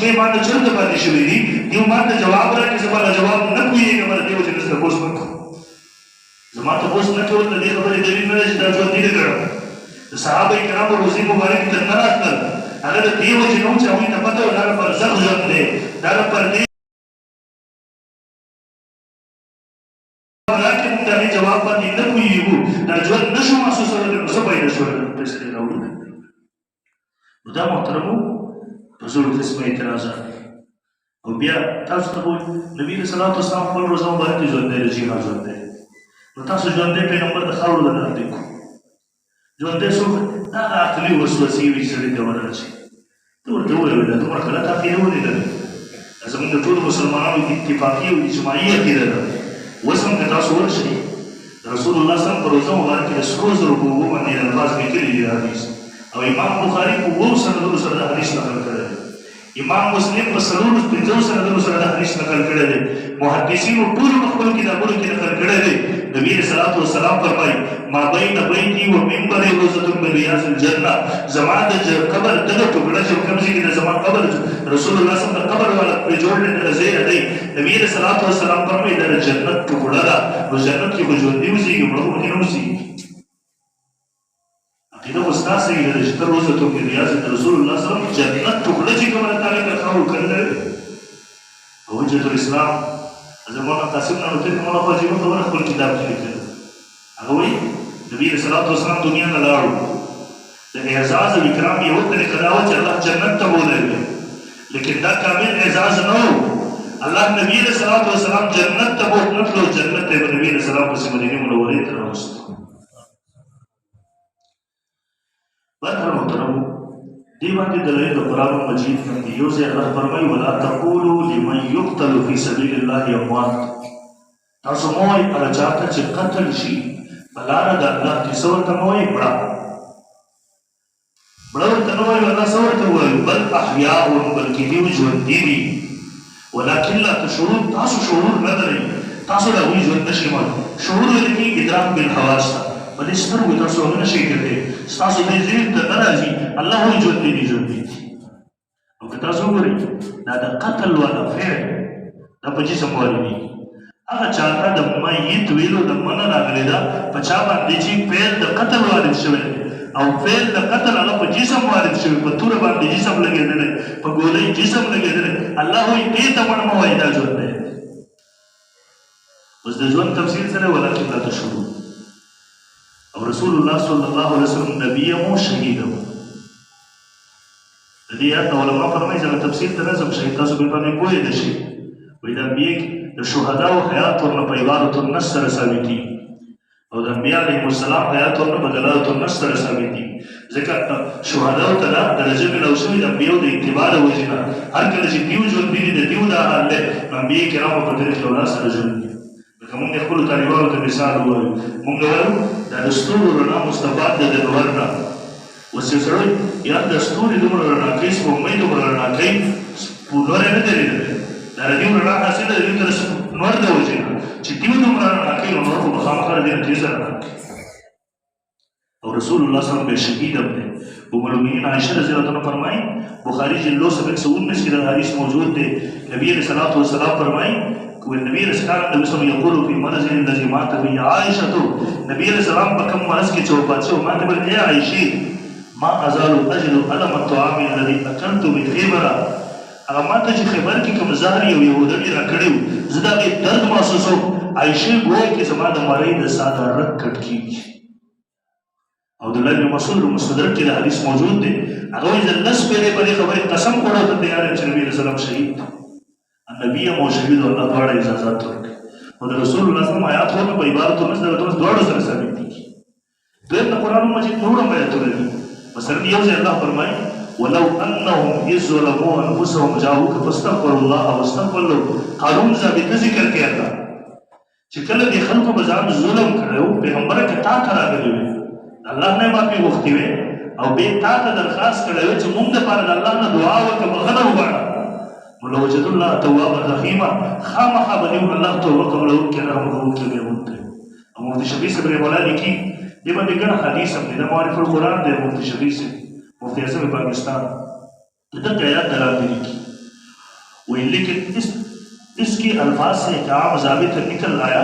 مسلې ما ته چېرته پاتې شوي دي دیو ما ته جواب راکړي زه به جواب نه پوهېږم د دې وجې نه زه تپوس نه کوم زما تپوس نه کول د دې خبرې دلیل نه دی چې دا ژوندي نه کړم د صحابه کرامو روزي مبارک ته نه راتلل هغه د دې وجې نه و چې هغوی ته پته وه دا د برزخ ژوند دی دا د پردې راکړې موږ د هغې جواب باندې نه پوهېږو دا ژوند نه شو محسوسولی نو څه پیدا شول فیصلې راوړو نو دا محترمو په زړو قسمه اعتراضات او بیا تاسو ته وایي نبي علیه صلات وسلام خپل روزه مبارک کې ژوندی د جهاد ژوندی نو تاسو ژوندی پیغمبر د خاورو د لاندې کړو ژوندی څوک دا هغه عقلي وسوسې وي چې سړي ته وررسي ته ورته وویل دا دومره غلط عقیده ولې لري دا زموږ د ټولو مسلمانانو اتفاقي او اجماعي عقیده ده اوس هم که تاسو ورشئ رسول الله صلی الله علیه وسلم په روزه مبارک کې د سرو زرو په اوبو باندې الفاظ لیکلي دي حدیث او امام بخاري په 2 سندونو سره د حدیث نقل کړی دی امام مسلم په 450 سندونو سره د حدیث نقل کړی دی محدثینو ټولو په خپلو کتابونو کې نقل کړی دی نبی علیه صلات وسلام فرمایي ما بین بیتي و منبر روضة من ریاض الجنه زما د قبر دغه ټوکړه چې کوم ځای کې د زما قبر رسول الله صلی الله علیه وسلم قبر والا په جوړ نه ځای دی نبی علیه صلات وسلام فرمایي دا جنت ټوکړه ده نو جنت کې به ژوندي اوسېږي مړه به نه اوسېږي عقیده خو ستا صحیح ده چې ته روضة من ریاض رسول الله صلی الله علیه وسلم جنت ټوکړه چې کومه ده تعالی ته خاور کړی او حجة الاسلام مولانا قاسم نانوتوي مولانا خواجه خبره خپل کتاب کې لیکلي هغه وایي نبي علیه صلات وسلام دنیا نه لاړو د اعزاز او اکرام یوه طریقه دا وه چې الله جنت ته بولوي لیکن دا کامل اعزاز نه و الله نبي علیه صلات وسلام جنت ته بوتله تلو جنت ته به نبي علیه السلام پسې مدینې منورې ته راوستو برحال محترمو دې باندې دلایل د قرآن مجید باندې یو ځای الله فرمایي ولا تقولوا لمن يقتل في سبيل الله اموات تاسو مو وایئ هغه چا ته چې قتل شي په لاره د الله کې څه ورته مو وایئ مړه ورته نه وایو الله څه ورته وایو بل احیاء بلکې دوی ژوندي دي ولکن لا تشعرون تاسو شعور نه لرئ تاسو د هغوی ژوند نشئ معلوم شعور ویل کېږي ادراک بالحواس ته په دې سترګو تاسو هغه نشئ کتلی ستاسو دې ذهن ته نه راځي الله وایي ژوندي دي ژوندي دي او که تاسو وګورئ دا د قتل والا فعل دا په جسم واردېږي هغه چا ته د میت ویلو د منع راغلی ده په چا باندې چې فعل د قتل وارد شوی دی او فعل د قتل هغه په جسم وارد شوی په توره باندې جسم لګېدلی په ګولۍ جسم لګېدلی الله وایي دې ته مړ مه وایي دا ژوند دی اوس د ژوند تفصیل سره ولکن لا تشعرون او رسول الله صلی الله علیه وسلم نبی مو شهید مو د دې آیت علماء فرمایي چې تفسیر ته راځم شهید تاسو به باندې پوهېده شئ وایي د انبیاء د شهداو حیات ورنه په عبارة النص سره ثابتېږي او د انبیاء علیهم السلام حیات ورنه په دلالة النص سره ثابتېږي ځکه شهداو ته دا درجه میلاو شوې د انبیاو د اتباع د وجې نه هر کله چې دیو ژوندي دي د دیو دا حال دی نو انبیاء کرامو په طریق اولاد سره ژوندي دي لکه مونږ خپلو طالبانو ته مثال ووایو مونږ وایو دا د ستورو رڼا مستفاد ده د لمر نه اوس یو سړی یا د ستوري دومره رڼا کوي سپوږمۍ دومره رڼا کوي نور یې نه دی لیدلی دا د دیو رڼا حاصل ده د دیو تر نور د وجې نه چې دیو دومره رڼا کوي نو نور خو به خامخا د دې نه تېزه رڼا کوي او رسول الله صلی الله علیه وسلم بے شهید هم دی ام المؤمنین عائشہ رضی اللہ عنہ فرمائی بخاری جلد 719 کی حدیث موجود ہے نبی علیہ الصلوۃ والسلام فرمائی کہ نبی علیہ السلام یقول فی مرض الذی مات به عائشہ نبی علیہ السلام په کوم مرض کې چوپات شو ماته بل اے عائشہ ما ازال اجد الم الطعام الذي اكلت بخيبر هغه ماته چې خیبر کې کوم زهر یو يهودي را کړیو زه دا درد محسوسوم عائشہ ګویا کې زما د مړۍ د ساده رګ کټ کېږي او د الله مسعود مستدرک کې د حدیث موجود دی هغه وایي د لس پېړۍ په دې خبرې قسم خوړو ته تیار یم چې نبي علیه السلام شهید نبي مو شهید او الله دواړه اجازات ورکړي او د رسول الله صلی الله علیه وسلم آیات ورته په عبارت او نظر دواړو سره ثابت دي دویم د قرآن مجید نور هم آیاتونه دي مثلا یو ځای الله فرمایي ولو انهم اذ ظلموا انفسهم جاءوك فاستغفروا الله واستغفر لهم قانون ضابطه ذکر کوي الله چې کله دې خلکو په ځان ظلم کړو پیغمبره که تا ته راغلی وي الله نه معافي غوښتې وې او بیا تا ته درخواست کړی وې چې موږ دپاره د الله نه دعا وکړه بخښنه وغواړه نو لوجدوا الله توابا رحیما خامخا به دې الله توبه قبلوونکی رحم کوونکی به وموندئ او مفتي شفیع صاحب رحمه الله لیکي دې باندې ګڼ حدیث هم دی د معارف القرآن دی مفتي شفیع صاحب مفتي اعظم پاکستان د دغه آیات دلالت لیکي लेकिन इसके अल्फाज से एक आम ज़ाबित निकल आया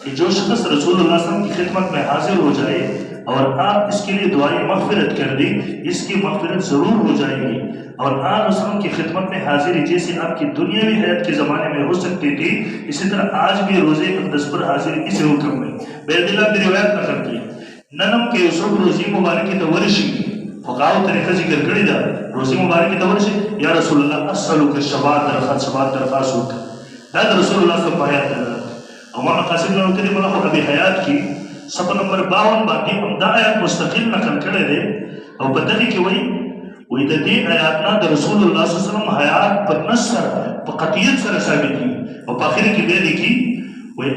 कि जो शख्स रसूलुल्लाह सल्लल्लाहु अलैहि वसल्लम की खिदमत में हाजिर हो जाए और आप इसके लिए दुआए मग़फ़िरत कर दी, इसकी मग़फ़िरत ज़रूर हो जाएगी। और आप रसूल की खिदमत में हाजिरी जैसे आपकी दुनियावी हयात के ज़माने में हो सकती थी, इसी तरह आज भी रोज़े अक़दस पर हाजिरी इस हुक्म में बेदिल्ला की रिवायत नकल की। ननम के उसरुब रोज़ी मुबारक की तवरशी फ़क़ाह तरीक़ा ज़िक्र करी दा रोज़ी मुबारक की तवरशी या रसूलुल्लाह अस्सलुक शबात दरखास्त होता दाद रसूलुल्लाह सब हयात दा अमर कासिम ने उतरी मला को अभी हयात की सफ़ा नंबर 52 बाकी हम दा आयत मुस्तकिल नकल करे दे और बदली की वही दी आयत ना द रसूलुल्लाह सल्लल्लाहु अलैहि वसल्लम हयात पर नसर पर कतियत से साबित की और आखिर की बेली की वही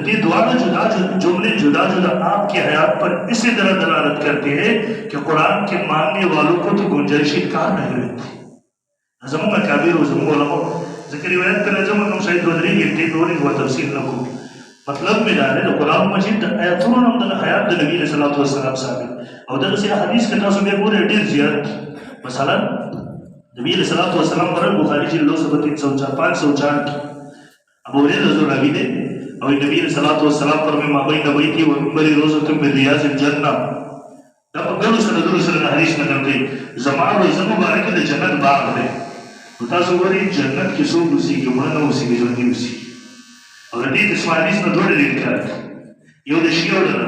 दी दुआ में जुमले जुदा आपकी हयात पर इसी तरह दलालत करते हैं कि कुरान के मानने वालों को तो गुंजाइश कार नहीं रहती। जमू में काबिर हो जमू वाला जिक्र रिवायत कर जमू हम शायद रोजरी गिनती दोरी हुआ तफसील न को मतलब में डाले तो कुरान मजीद आयतों हम दल हयात नबी सल्लल्लाहु अलैहि वसल्लम साबित और दल से हदीस के तासुब में पूरे डिल जियाद मसलन नबी सल्लल्लाहु अलैहि वसल्लम पर बुखारी जिल्लो 304 504 अबू हुरैरा रज़ी दे और नबी सल्लल्लाहु अलैहि वसल्लम पर में माबई नबी थी वो मिंबरी रोज़तुम में रियाज़िल जन्नह तब गलु सल्लल्लाहु हदीस नकल की ज़मान रोज़ मुबारक दे जन्नत बाग है तासु गोरी जन्नत की सूब उसी के मन उसी के जोनी उसी और हदीस इस हदीस में दौड़ लिखा है ये उधर शिया उधर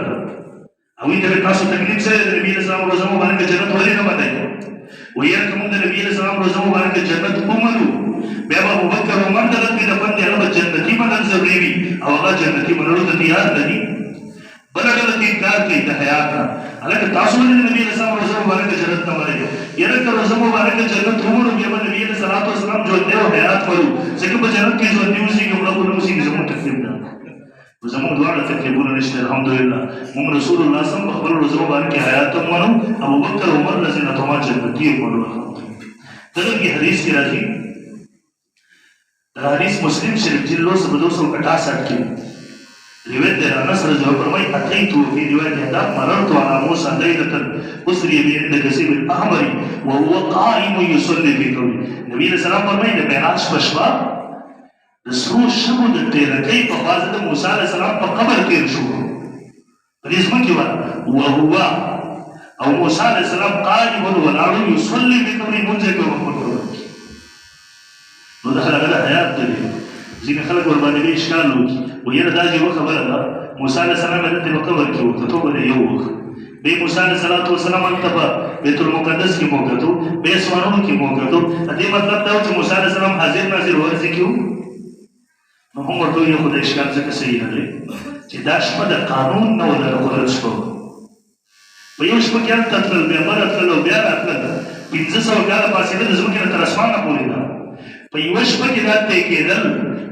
अभी तक तासु तकलीफ से नबी सल्लल्लाहु अलैहि वसल्लम मुबारक जन्नत वाली ना बताई वो यार कमुंद नबी सल्लल्लाहु अलैहि वसल्लम मुबारक जन्नत उमरू बेबा अबू बकर उमर दलत की दफन दे अल जन्नती मनल जरीबी अवला जन्नती मनल तैयार नहीं बलगलती कार की हयात अलग तासु नबी सल्लल्लाहु अलैहि वसल्लम मुबारक जन्नत न वाले यार कर रोज़ मुबारक जन्नत उमरू बेबा नबी सल्लल्लाहु अलैहि वसल्लम जो दे हयात करू जब जन्नत की जो न्यूज़ की बड़ा को उसी की जमन तकलीफ ना ज़मन दुआ तकलीफुन निश्चित अल्हम्दुलिल्लाह मुम रसूलुल्लाह सल्लल्लाहु अलैहि वसल्लम रोज़ मुबारक की हयात मनु अबू बकर उमर रज़ी अल्लाहु अन्हुमा जन्नती मनु तलब की हदीस की राजी हदीस मुस्लिम शरीफ जिल्लो 268 की रिवायत है अनस रज़ी अल्लाहु फरमाई अतैतु फी रिवायत है मररतु अला मूसा लैलतन उसरी बि इंद कसीब अहमरी व हुवा काइम युसल्ली फी कब्री नबी सल्लल्लाहु फरमाई ने मेराज पशवा रसूल शबुद तेरा कई फवाज़त मूसा अलैहि सलाम पर कब्र के रशू रिज़म की बात व हुवा और मूसा अलैहि सलाम काइम व लाउ युसल्ली फी कब्री मुझे को वक्त तो दखल अगला हयात दे जिन खलक कुर्बानी भी इश्काल होगी वो ये रदाजी वो खबर है मूसा अलैहि सलाम ने ते कब्र की वक्त तो बने यो बे मूसा अलैहि सलाम अंतबा बैतुल मुक़द्दस की मौका तो बे स्वारों की मौका तो अदे मतलब था कि मूसा अलैहि सलाम हाजिर नाजिर हो से क्यों हम तो ये खुद इश्काल से सही है कि दाश पद कानून न वला कुरान को वयोश को क्या तत्ल बे मरत लो बे अतल 500 गाल पासे ने ज़मीन के तरसमान पूरी ना वयोश पर की रात के दल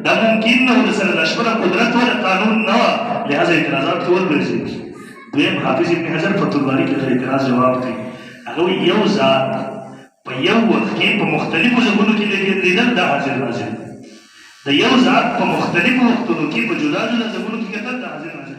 दा मुमकिन न हो सर अशबर कुदरत और कानून न लिहाजा इतराज़ात को बेजी बेम हाफिज इब्न हजर फतुल बारी के इतराज़ जवाब थे अगर ये ज़ात पर ये वक्त के मुख्तलिफ ज़मानों के लिए लीडर दा हाजिर नाजिर दा ये ज़ात पर मुख्तलिफ वक्तों के जुदा जुदा ज़मानों के लिए दा हाजिर नाजिर